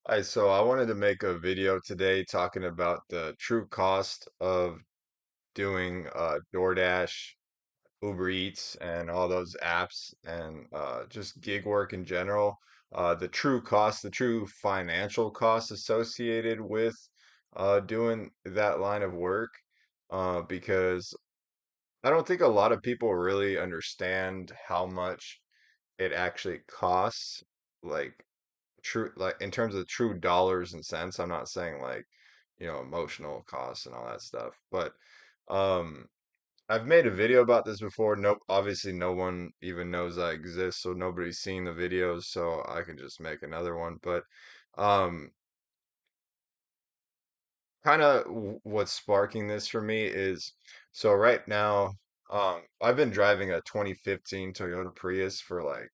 Hi, so I wanted to make a video today talking about the true cost of doing DoorDash, Uber Eats, and all those apps, and just gig work in general. The true cost, the true financial cost associated with doing that line of work, because I don't think a lot of people really understand how much it actually costs. Like true, like in terms of true dollars and cents. I'm not saying like, emotional costs and all that stuff. But um I've made a video about this before. Nope, obviously no one even knows I exist, so nobody's seen the videos, so I can just make another one. But um kind of what's sparking this for me is, so right now I've been driving a 2015 Toyota Prius for like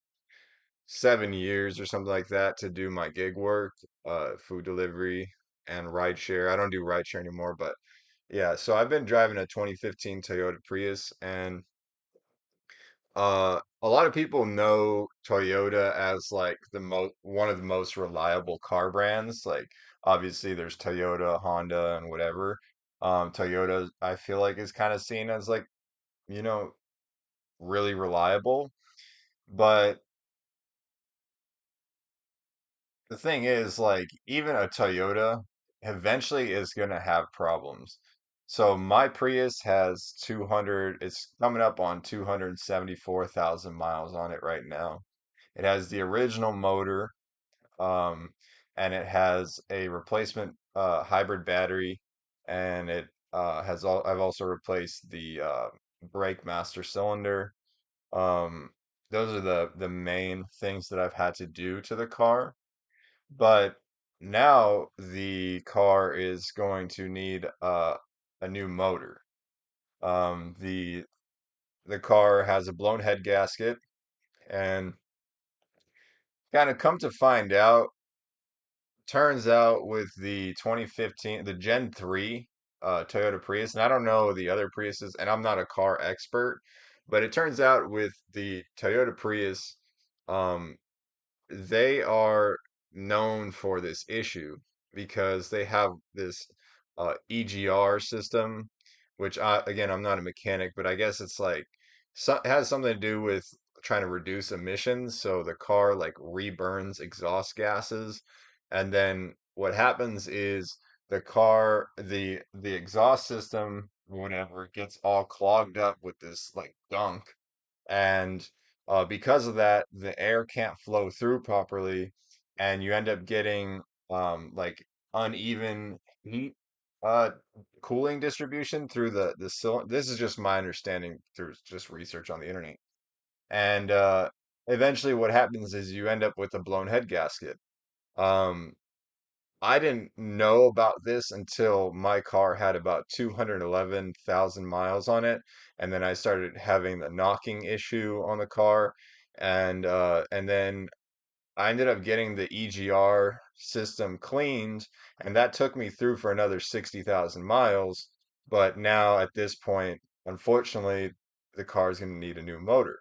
7 years or something like that to do my gig work, food delivery and rideshare. I don't do rideshare anymore, but yeah, so I've been driving a 2015 Toyota Prius, and a lot of people know Toyota as like the most one of the most reliable car brands. Like obviously there's Toyota, Honda, and whatever. Toyota, I feel like is kind of seen as like, you know, really reliable, but the thing is, like, even a Toyota eventually is going to have problems. So my Prius has 200, it's coming up on 274,000 miles on it right now. It has the original motor, um, and it has a replacement hybrid battery, and it I've also replaced the brake master cylinder. Um, those are the main things that I've had to do to the car. But now the car is going to need a new motor. The car has a blown head gasket, and kind of come to find out, turns out with the 2015, the Gen 3 Toyota Prius, and I don't know the other Priuses, and I'm not a car expert, but it turns out with the Toyota Prius, um, they are known for this issue because they have this EGR system, which again, I'm not a mechanic, but I guess it's like it has something to do with trying to reduce emissions. So the car like reburns exhaust gases, and then what happens is the exhaust system, whatever, gets all clogged up with this like gunk, and because of that, the air can't flow through properly, and you end up getting like uneven heat uh, cooling distribution through the cylinder. This is just my understanding through just research on the internet. And eventually, what happens is you end up with a blown head gasket. Um, I didn't know about this until my car had about 211,000 miles on it, and then I started having the knocking issue on the car, and then I ended up getting the EGR system cleaned, and that took me through for another 60,000 miles. But now at this point, unfortunately, the car is going to need a new motor.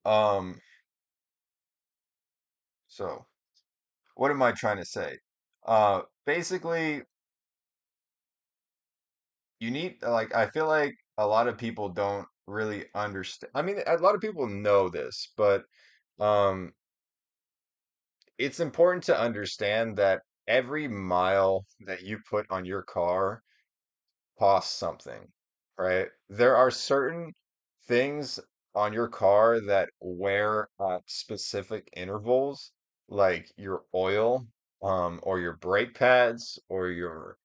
Um, so what am I trying to say? Basically, you need like I feel like a lot of people don't really understand. I mean, a lot of people know this, but um it's important to understand that every mile that you put on your car costs something, right? There are certain things on your car that wear at specific intervals, like your oil, or your brake pads, or your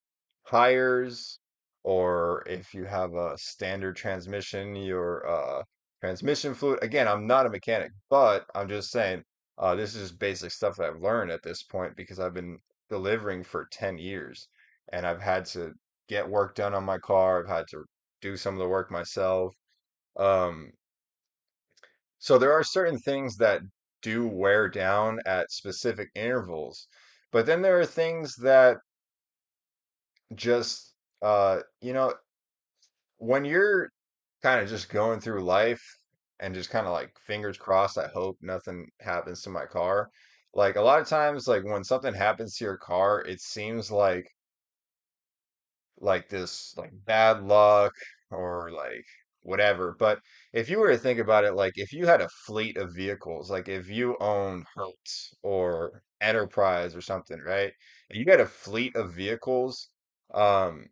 tires, or if you have a standard transmission, your transmission fluid. Again, I'm not a mechanic, but I'm just saying, this is just basic stuff that I've learned at this point because I've been delivering for 10 years, and I've had to get work done on my car. I've had to do some of the work myself. Um, so there are certain things that do wear down at specific intervals, but then there are things that just, when you're kind of just going through life and just kind of like fingers crossed, I hope nothing happens to my car. Like a lot of times, like when something happens to your car, it seems like this like bad luck or like whatever. But if you were to think about it, like if you had a fleet of vehicles, like if you owned Hertz or Enterprise or something, right? And you got a fleet of vehicles, um,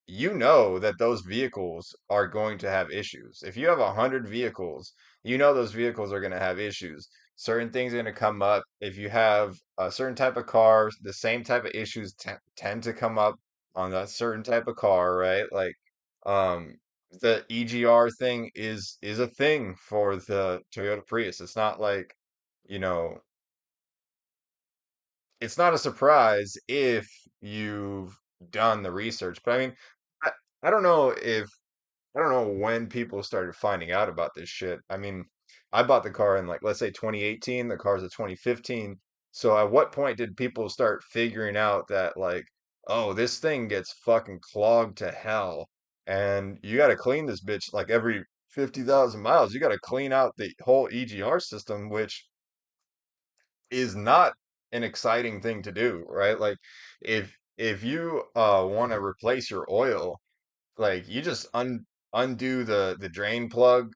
you know that those vehicles are going to have issues. If you have 100 vehicles, you know those vehicles are going to have issues. Certain things are going to come up. If you have a certain type of car, the same type of issues tend to come up on that certain type of car, right? Like, um, the EGR thing is a thing for the Toyota Prius. It's not like, you know, it's not a surprise if you've done the research. But I mean, I, I don't know if I don't know when people started finding out about this shit. I mean, I bought the car in like let's say 2018, the car's a 2015. So at what point did people start figuring out that like, oh, this thing gets fucking clogged to hell and you got to clean this bitch like every 50,000 miles. You got to clean out the whole EGR system, which is not an exciting thing to do, right? Like if you want to replace your oil, like you just undo the drain plug,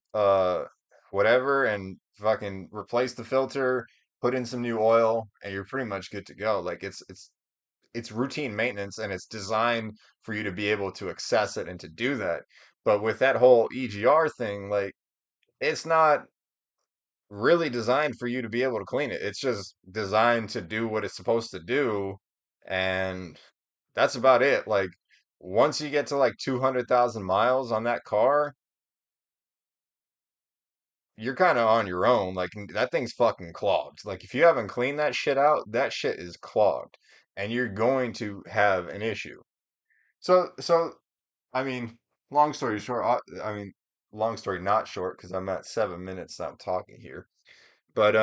whatever, and fucking replace the filter, put in some new oil, and you're pretty much good to go. Like it's routine maintenance and it's designed for you to be able to access it and to do that. But with that whole EGR thing, like it's not really designed for you to be able to clean it. It's just designed to do what it's supposed to do, and that's about it. Like once you get to like 200,000 miles on that car, you're kind of on your own. Like that thing's fucking clogged. Like if you haven't cleaned that shit out, that shit is clogged, and you're going to have an issue. So I mean, long story short, I mean, long story not short, because I'm at 7 minutes now talking here. But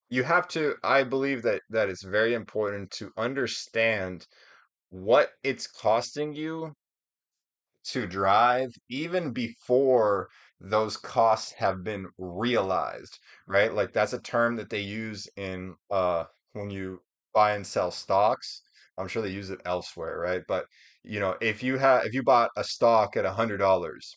you have to, I believe that it's very important to understand what it's costing you to drive even before those costs have been realized, right? Like that's a term that they use in when you buy and sell stocks. I'm sure they use it elsewhere, right? But if you bought a stock at $100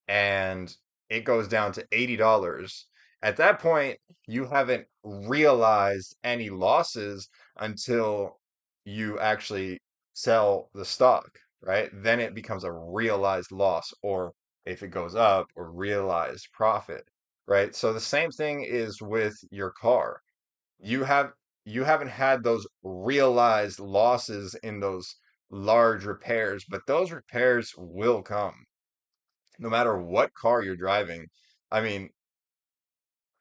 and it goes down to $80, at that point, you haven't realized any losses until you actually sell the stock, right? Then it becomes a realized loss, or if it goes up, or realized profit, right? So the same thing is with your car. You have you haven't had those realized losses in those large repairs, but those repairs will come no matter what car you're driving. I mean,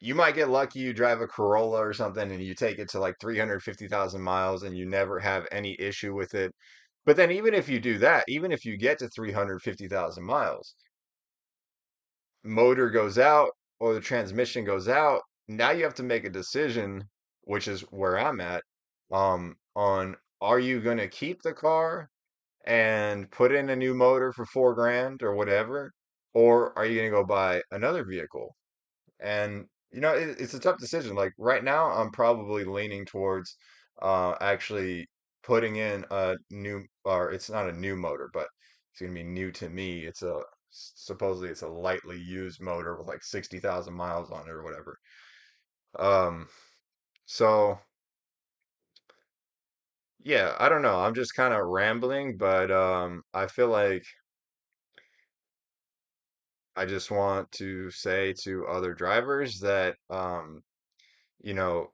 you might get lucky, you drive a Corolla or something and you take it to like 350,000 miles and you never have any issue with it. But then even if you do that, even if you get to 350,000 miles, motor goes out or the transmission goes out, now you have to make a decision, which is where I'm at, on are you going to keep the car and put in a new motor for 4 grand or whatever, or are you going to go buy another vehicle? And it's a tough decision. Like right now, I'm probably leaning towards actually putting in a new, or it's not a new motor, but it's gonna be new to me. It's a supposedly it's a lightly used motor with like 60,000 miles on it or whatever. Um, so yeah, I don't know. I'm just kind of rambling, but I feel like I just want to say to other drivers that you know,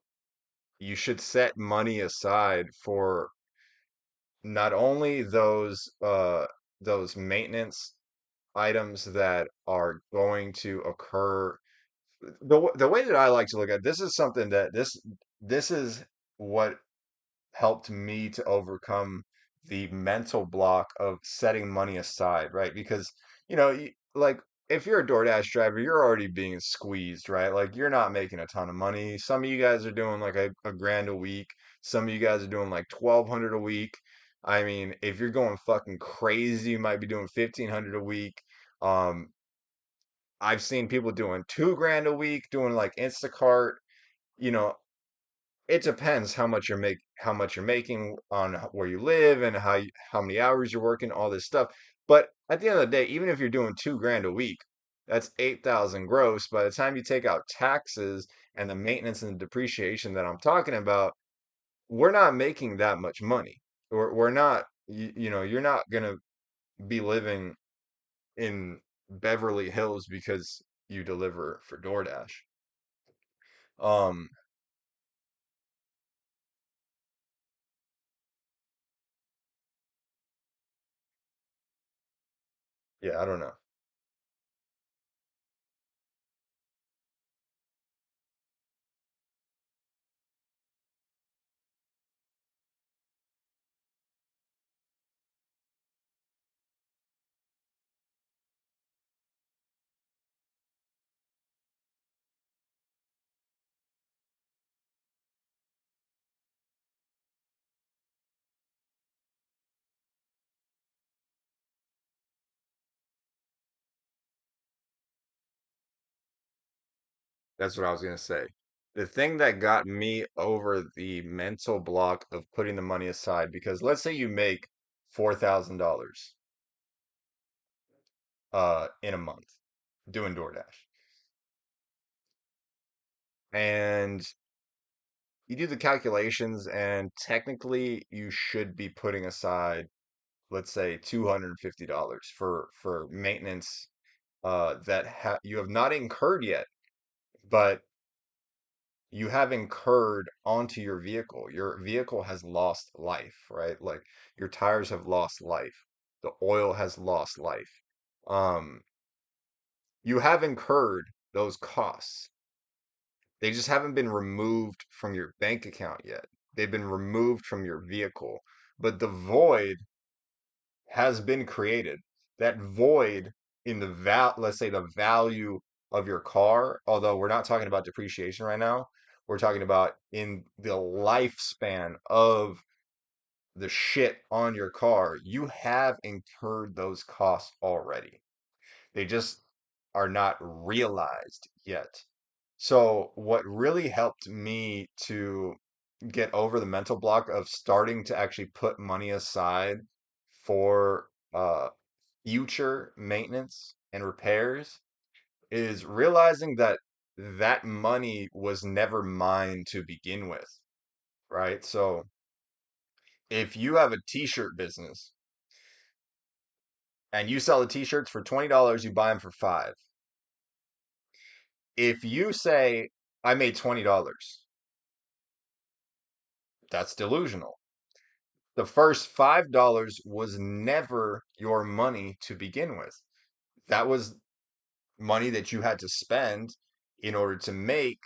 you should set money aside for not only those maintenance items that are going to occur. The way that I like to look at this is something that this is what helped me to overcome the mental block of setting money aside, right? Because, like if you're a DoorDash driver, you're already being squeezed, right? Like you're not making a ton of money. Some of you guys are doing like a grand a week. Some of you guys are doing like 1,200 a week. I mean, if you're going fucking crazy, you might be doing 1,500 a week. Um, I've seen people doing 2 grand a week, doing like Instacart, you know, it depends how much you're making on where you live and how many hours you're working, all this stuff. But at the end of the day, even if you're doing 2 grand a week, that's 8,000 gross. By the time you take out taxes and the maintenance and the depreciation that I'm talking about, we're not making that much money. We're not, you're not gonna be living in Beverly Hills because you deliver for DoorDash. Um, yeah, I don't know. That's what I was gonna say. The thing that got me over the mental block of putting the money aside, because let's say you make $4,000 in a month doing DoorDash. And you do the calculations and technically you should be putting aside, let's say $250 for maintenance that you have not incurred yet, but you have incurred onto your vehicle. Your vehicle has lost life, right? Like your tires have lost life. The oil has lost life. Um, you have incurred those costs. They just haven't been removed from your bank account yet. They've been removed from your vehicle. But the void has been created. That void in the let's say the value of your car, although we're not talking about depreciation right now, we're talking about in the lifespan of the shit on your car, you have incurred those costs already. They just are not realized yet. So, what really helped me to get over the mental block of starting to actually put money aside for future maintenance and repairs is realizing that that money was never mine to begin with, right? So, if you have a t-shirt business and you sell the t-shirts for $20, you buy them for 5. If you say I made $20, that's delusional. The first $5 was never your money to begin with. That was money that you had to spend in order to make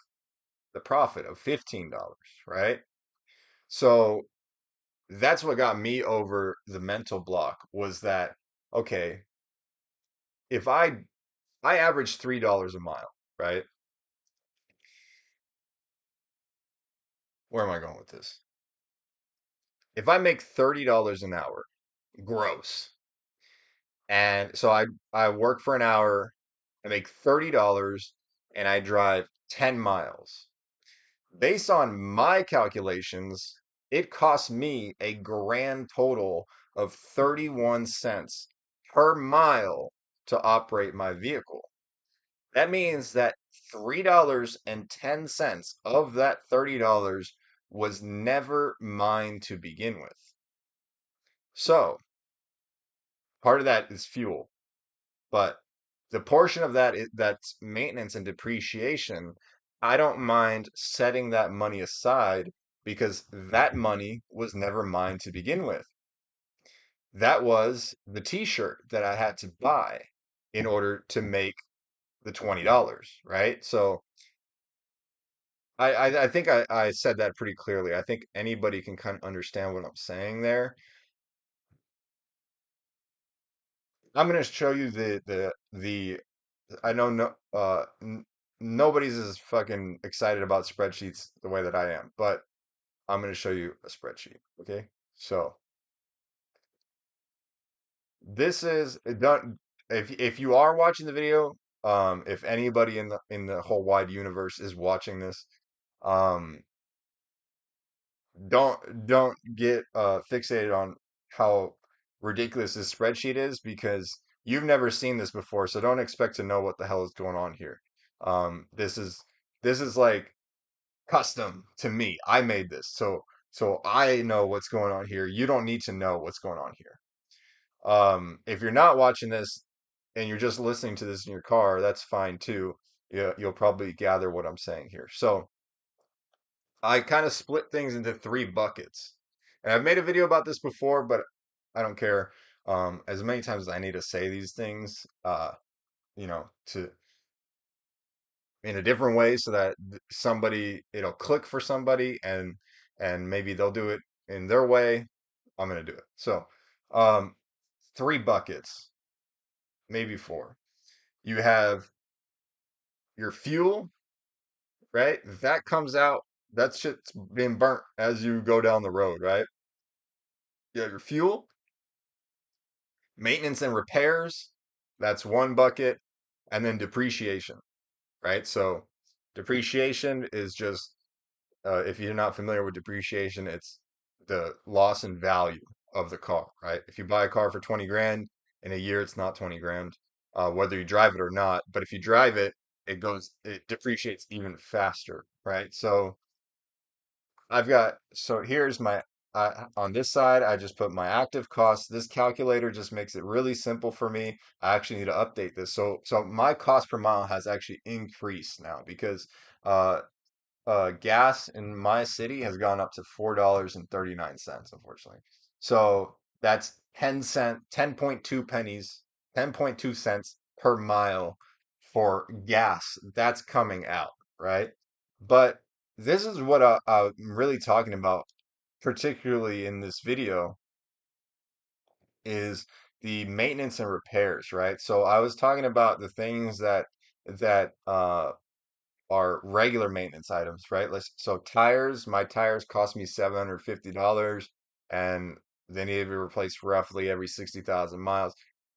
the profit of $15, right? So that's what got me over the mental block was that, okay, if I average $3 a mile, right? Where am I going with this? If I make $30 an hour gross, and so I work for an hour, I make $30 and I drive 10 miles. Based on my calculations, it costs me a grand total of 31 cents per mile to operate my vehicle. That means that $3.10 of that $30 was never mine to begin with. So, part of that is fuel, but the portion of that's maintenance and depreciation, I don't mind setting that money aside because that money was never mine to begin with. That was the t-shirt that I had to buy in order to make the $20, right? So I think I said that pretty clearly. I think anybody can kind of understand what I'm saying there. I'm going to show you the I know nobody's as fucking excited about spreadsheets the way that I am, but I'm going to show you a spreadsheet, okay? So, this is done if you are watching the video, If anybody in the whole wide universe is watching this, um, don't get fixated on how ridiculous this spreadsheet is because you've never seen this before, so don't expect to know what the hell is going on here. This is like custom to me. I made this, so I know what's going on here. You don't need to know what's going on here. If you're not watching this and you're just listening to this in your car, that's fine too. Yeah, you'll probably gather what I'm saying here. So I kind of split things into three buckets. And I've made a video about this before, but I don't care. As many times as I need to say these things, to in a different way so that somebody it'll click for somebody and maybe they'll do it in their way. I'm gonna do it. So, um, three buckets, maybe four. You have your fuel, right? That comes out, that shit's being burnt as you go down the road, right? You have your fuel, maintenance and repairs, that's one bucket, and then depreciation, right? So depreciation is just if you're not familiar with depreciation, it's the loss in value of the car, right? If you buy a car for 20 grand in a year, it's not 20 grand, whether you drive it or not. But if you drive it, it depreciates even faster, right? So so here's on this side, I just put my active costs. This calculator just makes it really simple for me. I actually need to update this. So my cost per mile has actually increased now because uh, gas in my city has gone up to $4.39, unfortunately. So that's 10.2 pennies, 10.2 cents per mile for gas. That's coming out, right? But this is what I'm really talking about, particularly in this video, is the maintenance and repairs, right? So I was talking about the things that are regular maintenance items, right? So tires, my tires cost me $750 and they need to be replaced roughly every 60,000 miles.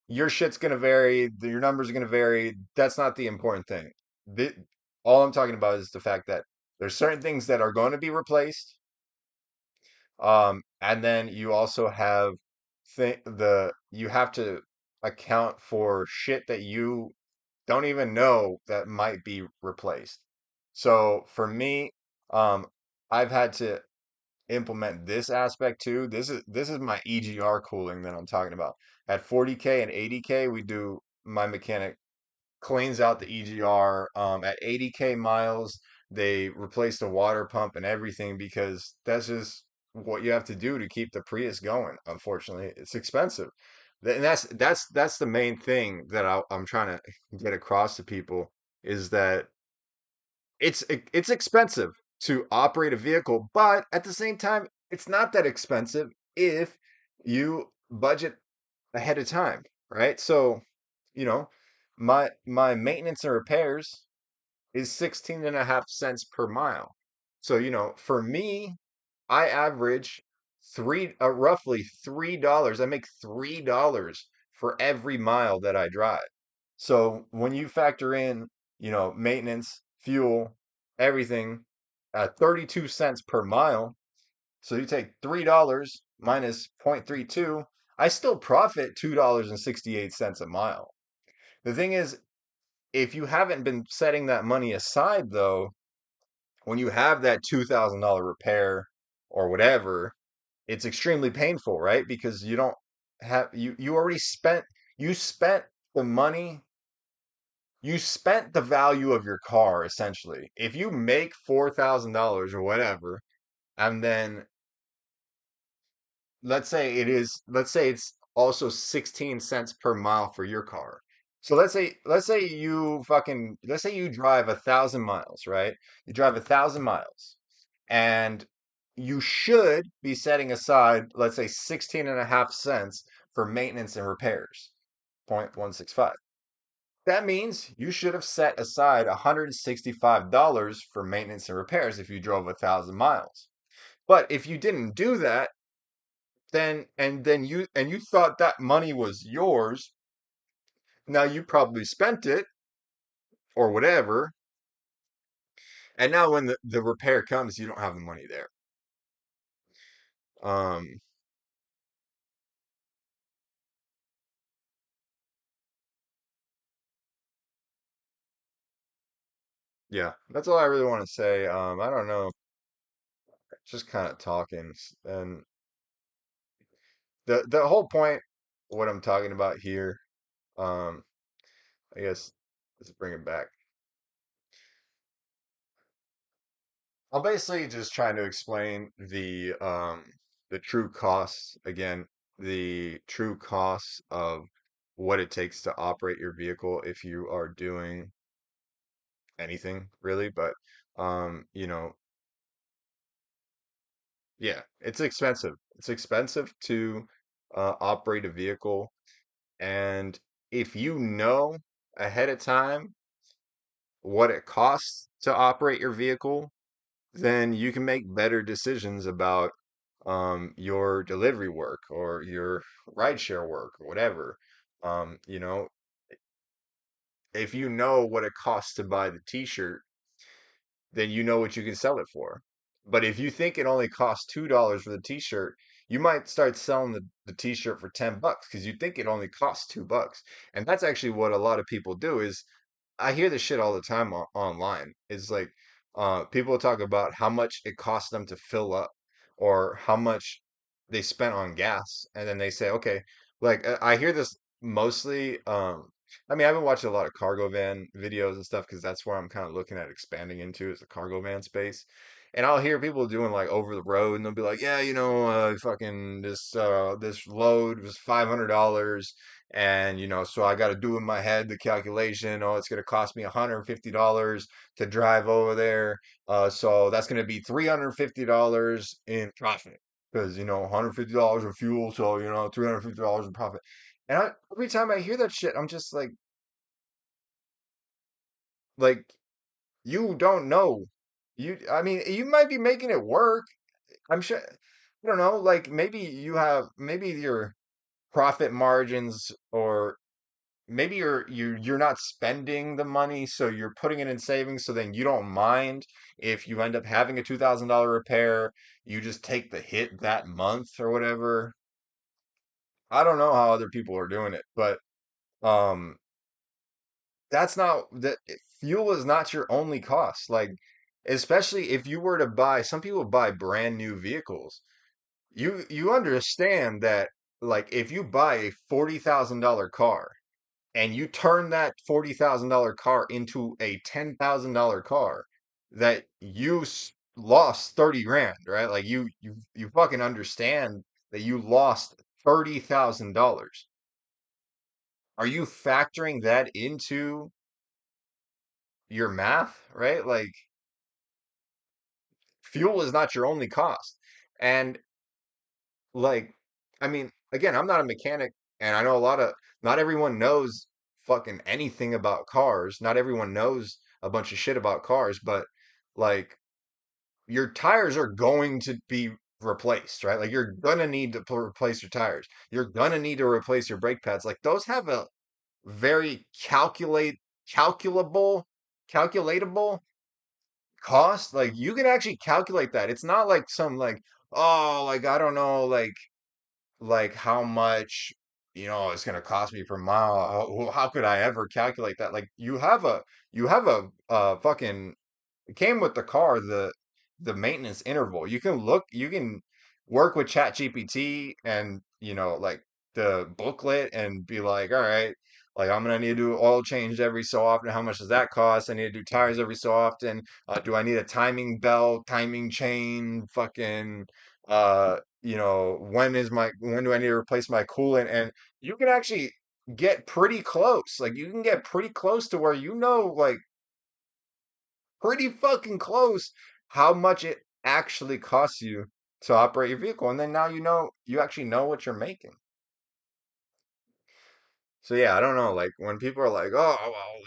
Your shit's gonna vary, your numbers are gonna vary. That's not the important thing. The, all I'm talking about is the fact that there's certain things that are going to be replaced. And then you also have you have to account for shit that you don't even know that might be replaced. So for me, um, I've had to implement this aspect too. This is my EGR cooling that I'm talking about. At 40K and 80K, my mechanic cleans out the EGR. At 80K miles, they replace the water pump and everything because that's just what you have to do to keep the Prius going. Unfortunately, it's expensive. And that's the main thing that I'm trying to get across to people is that it's expensive to operate a vehicle, but at the same time, it's not that expensive if you budget ahead of time, right? So, you know, my maintenance and repairs is 16 and a half cents per mile. So, for me, I average roughly $3. I make $3 for every mile that I drive. So when you factor in, maintenance, fuel, everything, 32 cents per mile. So you take $3 minus 0.32, I still profit $2.68 a mile. The thing is, if you haven't been setting that money aside, though, when you have that $2,000 repair or whatever, it's extremely painful, right? Because you don't you already you spent the money, you spent the value of your car essentially. If you make $4,000 or whatever, and then let's say it's also 16 cents per mile for your car. So let's say you drive 1,000 miles, right? You drive 1,000 miles and you should be setting aside, let's say 16 and a half cents for maintenance and repairs, 0.165. That means you should have set aside $165 for maintenance and repairs if you drove 1,000 miles. But if you didn't do that, then you thought that money was yours. Now you probably spent it, or whatever. And now when the repair comes, you don't have the money there. Um, yeah, that's all I really want to say. I don't know, just kind of talking. And the whole point, what I'm talking about here, um, I guess let's bring it back. I'm basically just trying to explain the true costs again, the true costs of what it takes to operate your vehicle if you are doing anything really, but you know, yeah, it's expensive. It's expensive to operate a vehicle, and if you know ahead of time what it costs to operate your vehicle, then you can make better decisions about your delivery work or your rideshare work or whatever. You know, if you know what it costs to buy the t-shirt, then you know what you can sell it for. But if you think it only costs $2 for the t-shirt, you might start selling the t-shirt for $10 because you think it only costs $2. And that's actually what a lot of people do is I hear this shit all the time online. It's like people talk about how much it costs them to fill up or how much they spent on gas, and then they say, okay, like I hear this mostly. I mean, I've been watching a lot of cargo van videos and stuff because that's where I'm kind of looking at expanding into is the cargo van space. And I'll hear people doing like over the road, and they'll be like, "Yeah, fucking this load was $500, and so I got to do in my head the calculation. Oh, it's going to cost me $150 to drive over there. So that's going to be $350 in profit because $150 of fuel, so $350 in profit." And every time I hear that shit, I'm just like you don't know. I mean, you might be making it work. I'm sure. I don't know. Like maybe your profit margins or maybe you're not spending the money, so you're putting it in savings, so then you don't mind if you end up having a $2,000 repair, you just take the hit that month or whatever. I don't know how other people are doing it, but um that's not that fuel is not your only cost. Like especially if you were to buy, some people buy brand new vehicles. You understand that like if you buy a $40,000 car and you turn that $40,000 car into a $10,000 car that lost 30 grand, right? Like you fucking understand that you lost $30,000. Are you factoring that into your math, right? Like fuel is not your only cost. And like I mean, again, I'm not a mechanic and I know not everyone knows fucking anything about cars. Not everyone knows a bunch of shit about cars, but like your tires are going to be replaced, right? Like you're gonna need to replace your tires. You're gonna need to replace your brake pads. Like those have a very calculable, calculatable cost. Like you can actually calculate that. It's not like some like, oh, like I don't know, like how much it's going to cost me per mile. How could I ever calculate that? Like you have a fucking it came with the car, the maintenance interval. You can work with Chat GPT and like the booklet and be like, all right, like I'm gonna need to do oil change every so often. How much does that cost? I need to do tires every so often. Do I need a timing belt, timing chain, fucking when do I need to replace my coolant? And you can actually get pretty close. Like you can get pretty close to where like pretty fucking close how much it actually costs you to operate your vehicle. And then now you actually know what you're making. So yeah, I don't know. Like when people are like, "Oh,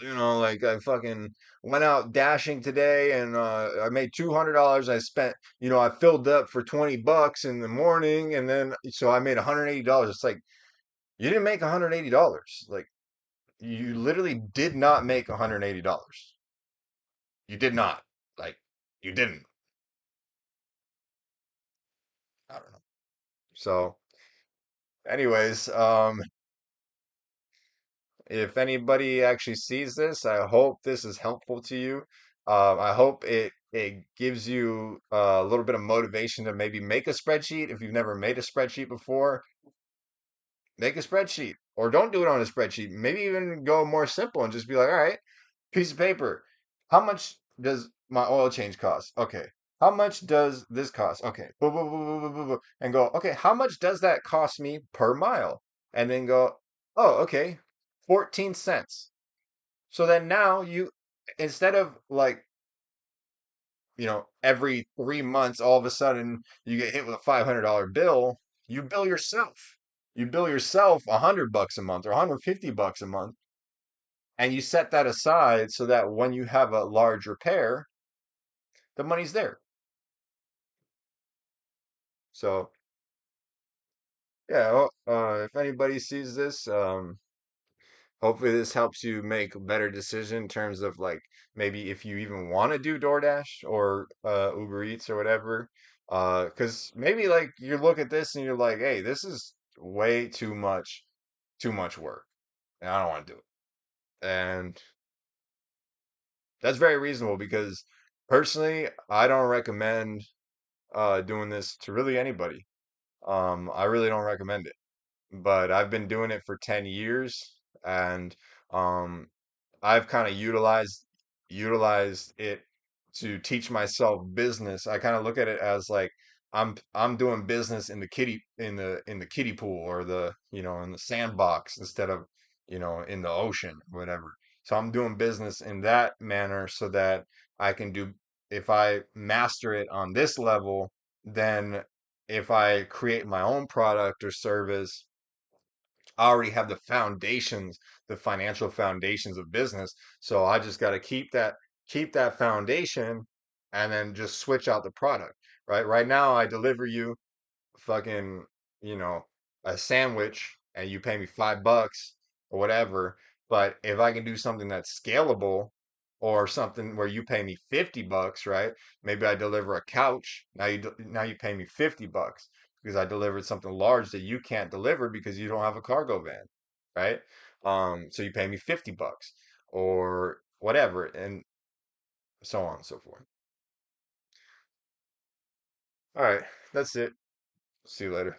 well, like I fucking went out dashing today and I made $200. I spent, I filled up for $20 in the morning, and then so I made $180." It's like you didn't make $180. Like You literally did not make $180. You did not. Like, you didn't. I don't know. So, anyways, if anybody actually sees this, I hope this is helpful to you. I hope it gives you a little bit of motivation to maybe make a spreadsheet. If you've never made a spreadsheet before, make a spreadsheet or don't do it on a spreadsheet. Maybe even go more simple and just be like, all right, piece of paper. How much does my oil change cost? Okay. How much does this cost? Okay. Boo, boo, boo, boo, boo, boo, boo. And go, okay, how much does that cost me per mile? And then go, oh, okay, 14 cents. So then now you, instead of like, every 3 months, all of a sudden you get hit with a $500 bill, you bill yourself. You bill yourself $100 a month or $150 a month, and you set that aside so that when you have a large repair, the money's there. So yeah, well, if anybody sees this, hopefully this helps you make a better decision in terms of like maybe if you even want to do DoorDash or Uber Eats or whatever. Because maybe like you look at this and you're like, hey, this is way too much work, and I don't want to do it. And that's very reasonable because personally, I don't recommend doing this to really anybody. I really don't recommend it, but I've been doing it for 10 years, and um, I've kind of utilized it to teach myself business. I kind of look at it as like I'm doing business in the kiddie pool or in the sandbox instead of in the ocean, whatever. So I'm doing business in that manner so that I can do if I master it on this level, then if I create my own product or service, I already have the foundations, the financial foundations of business. So I just got to keep that foundation and then just switch out the product, right? Right now I deliver you fucking, you know, a sandwich and you pay me $5 or whatever. But if I can do something that's scalable or something where you pay me $50, right? Maybe I deliver a couch. Now you pay me $50 because I delivered something large that you can't deliver because you don't have a cargo van, right? So you pay me $50 or whatever, and so on and so forth. All right, that's it. See you later.